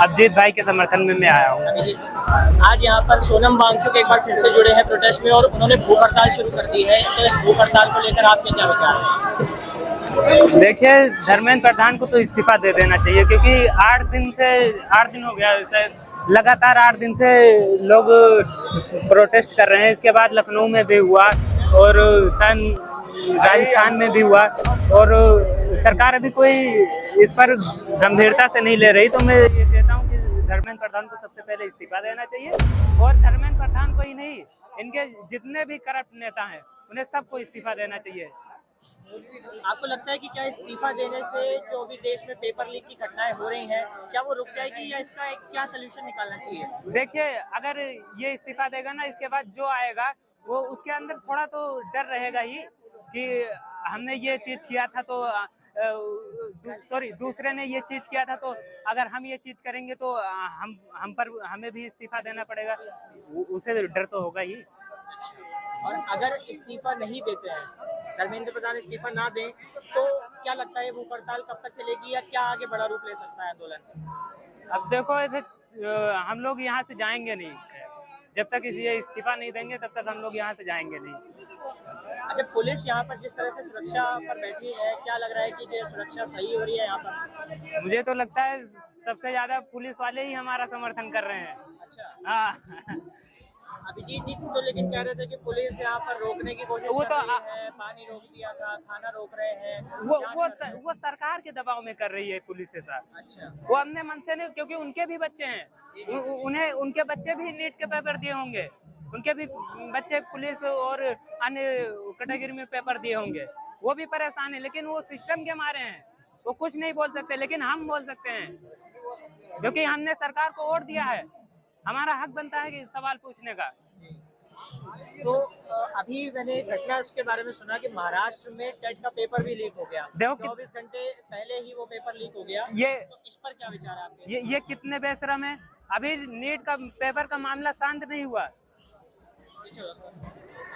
अभिजीत भाई के समर्थन में मैं आया हूँ। आज यहाँ पर सोनम वांगचुक एक बार फिर से जुड़े हैं प्रोटेस्ट में और उन्होंने भूख हड़ताल शुरू कर दी है, तो इस भूख हड़ताल को लेकर आपके क्या विचार हैं? देखिए, धर्मेंद्र प्रधान को तो इस्तीफा दे देना चाहिए, क्योंकि 8 दिन हो गया शायद, लगातार 8 दिन से लोग प्रोटेस्ट कर रहे हैं। इसके बाद लखनऊ में भी हुआ और राजस्थान में भी हुआ, और सरकार अभी कोई इस पर गंभीरता से नहीं ले रही। तो मैं ये कहता हूँ कि धर्मेंद्र प्रधान को सबसे पहले इस्तीफा देना चाहिए, और धर्मेंद्र प्रधान को ही नहीं, इनके जितने भी करप्ट नेता हैं उन्हें सबको इस्तीफा देना चाहिए। आपको लगता है कि क्या इस्तीफा देने से जो भी देश में पेपर लीक की घटनाएं हो रही हैं, क्या वो रुक जाएगी या इसका एक क्या सलूशन निकालना चाहिए? देखिए, अगर ये इस्तीफा देगा ना, इसके बाद जो आएगा वो उसके अंदर थोड़ा तो डर रहेगा ही कि हमने ये चीज किया था, तो दूसरे ने ये चीज किया था, तो अगर हम ये चीज करेंगे तो हमें भी इस्तीफा देना पड़ेगा। उसे डर तो होगा ही। और अगर इस्तीफा नहीं देते हैं, धर्मेंद्र प्रधान इस्तीफा ना दें, तो क्या लगता है भूख हड़ताल कब तक चलेगी या क्या आगे बड़ा रूप ले सकता है आंदोलन? अब देखो, ऐसे हम लोग यहाँ से जाएंगे नहीं, जब तक ये इस्तीफा नहीं देंगे तब तक हम लोग यहाँ से जाएंगे नहीं। अच्छा, पुलिस यहाँ पर जिस तरह से सुरक्षा पर बैठी है, क्या लग रहा है कि ये सुरक्षा सही हो रही है यहाँ पर? मुझे तो लगता है सबसे ज्यादा पुलिस वाले ही हमारा समर्थन कर रहे हैं। अच्छा, हाँ। अभिजीत जी तो लेकिन कह रहे थे कि पुलिस यहाँ पर रोकने की कोशिश कर रही है, पानी रोक दिया था, खाना रोक रहे हैं। वो सरकार के दबाव में कर रही है पुलिस ऐसा। अच्छा, वो अपने मन से नहीं, क्योंकि उनके भी बच्चे हैं, उन्हें उनके बच्चे भी नीट के पेपर दिए होंगे, उनके भी बच्चे पुलिस और अन्य कैटेगरी में पेपर दिए होंगे, वो भी परेशान है। लेकिन वो सिस्टम के मारे हैं, वो कुछ नहीं बोल सकते, लेकिन हम बोल सकते हैं, क्योंकि हमने सरकार को वोट दिया है, हमारा हक बनता है कि सवाल पूछने का। तो अभी मैंने घटना उसके बारे में सुना कि महाराष्ट्र में टेट का पेपर भी लीक हो गया। 24 घंटे पहले ही वो पेपर लीक हो गया। तो इस पर क्या विचार है आपके? ये कितने बेशरम है। अभी नीट का पेपर का मामला शांत नहीं हुआ,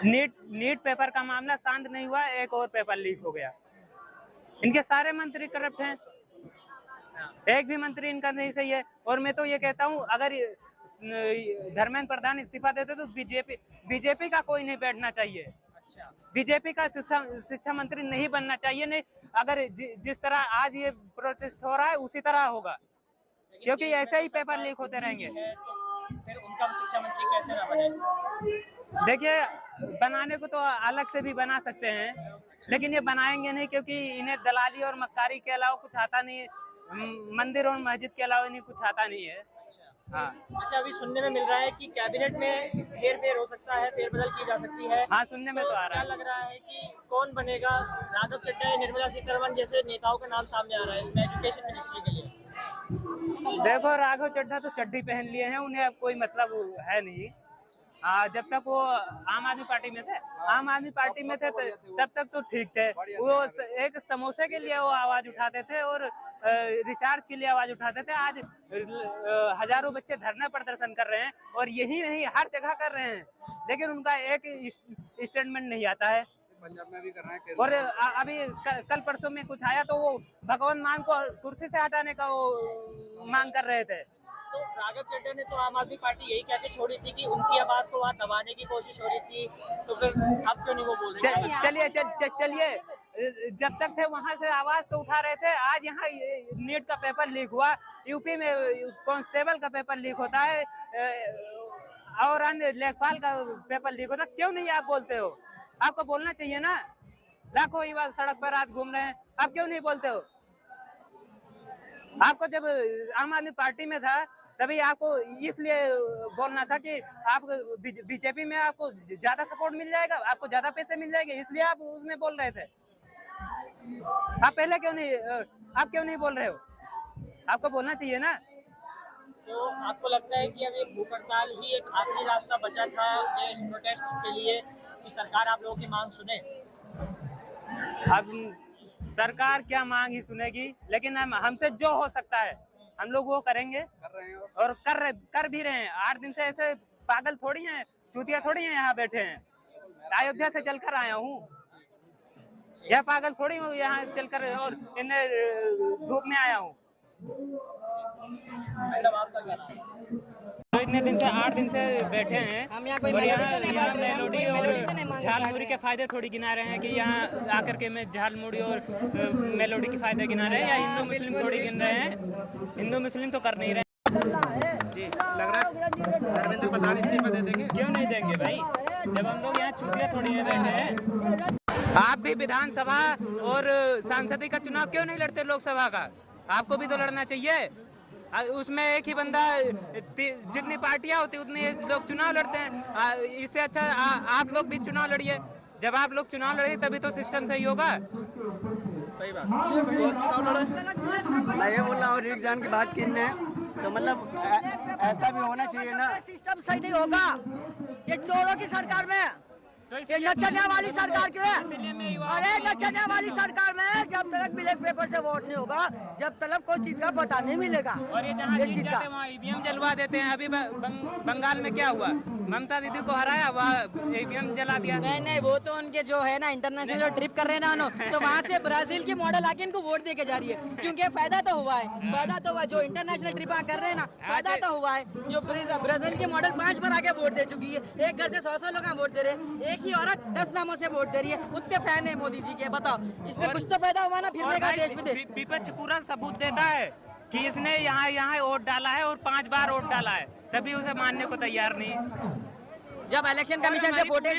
नीट पेपर का मामला शांत नहीं हुआ, एक और पेपर लीक हो गया। इनके सारे मंत्री करप्ट हैं, एक भी मंत्री इनका नहीं सही है। और मैं तो ये कहता हूँ, अगर धर्मेंद्र प्रधान इस्तीफा देते तो बीजेपी का कोई नहीं बैठना चाहिए। अच्छा, बीजेपी का शिक्षा मंत्री नहीं बनना चाहिए। नहीं, अगर जिस तरह आज ये प्रोटेस्ट हो रहा है उसी तरह होगा, क्योंकि ऐसे ही पेपर लीक होते रहेंगे। तो फिर उनका शिक्षा मंत्री कैसे ना बने? देखिए, बनाने को तो अलग से भी बना सकते हैं, लेकिन ये बनाएंगे नहीं, क्योंकि इन्हें दलाली और मक्कारी के अलावा कुछ आता नहीं है, मंदिर और मस्जिद के अलावा इन्हें कुछ आता नहीं है। हाँ। अच्छा, अभी सुनने में मिल रहा है कि कैबिनेट में हेर-फेर हो सकता है, फेरबदल की जा सकती है। हाँ, सुनने में तो आ रहा है। क्या लग रहा है कि कौन बनेगा? राघव चड्ढा या निर्मला सीतारमण जैसे नेताओं का नाम सामने आ रहा है इसमें एजुकेशन मिनिस्ट्री के लिए। देखो, राघव चड्ढा तो चड्डी पहन लिए हैं, उन्हें अब कोई मतलब है नहीं। जब तक वो आम आदमी पार्टी में थे, तब तक तो ठीक थे। वो एक समोसे के लिए वो आवाज उठाते थे और रिचार्ज के लिए आवाज उठाते थे। आज हजारों बच्चे धरना प्रदर्शन कर रहे हैं, और यही नहीं हर जगह कर रहे हैं, लेकिन उनका एक स्टेटमेंट नहीं आता है। पंजाब में भी कर रहे हैं। और अभी कल परसों में कुछ आया, तो वो भगवंत मान को कुर्सी से हटाने का वो मांग कर रहे थे। तो राघव चड्ढा ने तो आम आदमी पार्टी यही कह के छोड़ी थी कि उनकी आवाज को वहाँ दबाने की कोशिश हो रही थी, तो फिर अब क्यों नहीं वो बोल रहे? चलिए, जब तक थे वहां से आवाज तो उठा रहे थे। आज यहाँ नीट का पेपर लीक हुआ, यूपी में कांस्टेबल का पेपर लीक होता है, और अन्य लेखपाल का पेपर लीक होता है, क्यों नहीं आप बोलते हो? आपको बोलना चाहिए ना। लाखों युवा सड़क पर आज घूम रहे हैं, आप क्यों नहीं बोलते हो? आपको जब आम आदमी पार्टी में था तभी आपको इसलिए बोलना था कि आप बीजेपी में आपको ज्यादा सपोर्ट मिल जाएगा, आपको ज्यादा पैसे मिल जाएंगे, इसलिए आप उसमें बोल रहे थे। आप पहले क्यों नहीं बोल रहे हो? आपको बोलना चाहिए ना। तो आपको लगता है कि अभी भूख हड़ताल ही एक आखिरी रास्ता बचा था ये इस प्रोटेस्ट के लिए कि सरकार आप लोगों की मांग सुने? अब सरकार क्या मांग ही सुनेगी, लेकिन हमसे जो हो सकता है हम लोग वो करेंगे, कर रहे हैं और कर भी रहे हैं। 8 दिन से ऐसे पागल थोड़ी हैं, चूतिया थोड़ी हैं, यहाँ बैठे हैं। अयोध्या से चलकर आया हूँ, यह पागल थोड़ी हूँ यहाँ चलकर और इन्हें धूप में आया हूँ। मतलब तो इतने दिन से 8 दिन से बैठे हैं और यहाँ मेलोडी और झालमुड़ी के फायदे थोड़ी गिना रहे हैं कि यहाँ आकर के मैं झालमुड़ी और मेलोडी के फायदे गिना रहे हैं, या हिंदू मुस्लिम थोड़ी गिन रहे हैं। हिंदू मुस्लिम तो कर नहीं रहे। जी लग रहा है धर्मेंद्र प्रधान इस्तीफा दे देंगे। क्यों नहीं देंगे भाई, जब हम लोग यहाँ चुतिया थोड़ी है बैठे हैं। आप भी विधानसभा और सांसद का चुनाव क्यों नहीं लड़ते लोकसभा का? आपको भी तो लड़ना चाहिए। उसमें एक ही बंदा, जितनी पार्टियां होती उतने लोग चुनाव लड़ते हैं। इससे अच्छा आप लोग भी चुनाव लड़िए। जब आप लोग चुनाव लड़िए तभी तो सिस्टम सही होगा। सही बात। चुनाव लड़े मैं ये बोल रहा हूँ रिक जान की बात की ने तो मतलब ऐसा भी होना चाहिए ना। सिस्टम सही नहीं होगा ये चोरों की सरकार में, तो ये नचने वाली सरकार में। अरे नचने वाली सरकार में जब तक ब्लैक पेपर से वोट नहीं होगा, जब तक कोई चीज का पता नहीं मिलेगा। और ये जहाँ जीत जाते हैं वहाँ ईवीएम जलवा देते हैं। अभी बंगाल में क्या हुआ, ममता दीदी को हराया, वहाँ ईवीएम जला दिया। नहीं वो तो उनके जो है ना इंटरनेशनल जो ट्रिप कर रहे हैं ना, तो वहाँ से ब्राजील की मॉडल आके इनको वोट दे के जा रही है, क्योंकि फायदा तो हुआ है। फायदा तो हुआ जो इंटरनेशनल ट्रिप कर रहे हैं ना, फायदा तो हुआ है। जो ब्राजील की मॉडल 5 बार आगे वोट दे चुकी है, एक घर से 100 लोग वोट दे रहे हैं, एक ही औरत 10 नामों से वोट दे रही है। उतने फैन है मोदी जी के, बताओ इससे कुछ तो फायदा हुआ ना फिरने का देश विदेश। विपक्ष पूरा सबूत देता है कि इसने यहाँ वोट डाला है और 5 बार वोट डाला है, तभी उसे मानने को तैयार नहीं। जब इलेक्शन कमीशन से फुटेज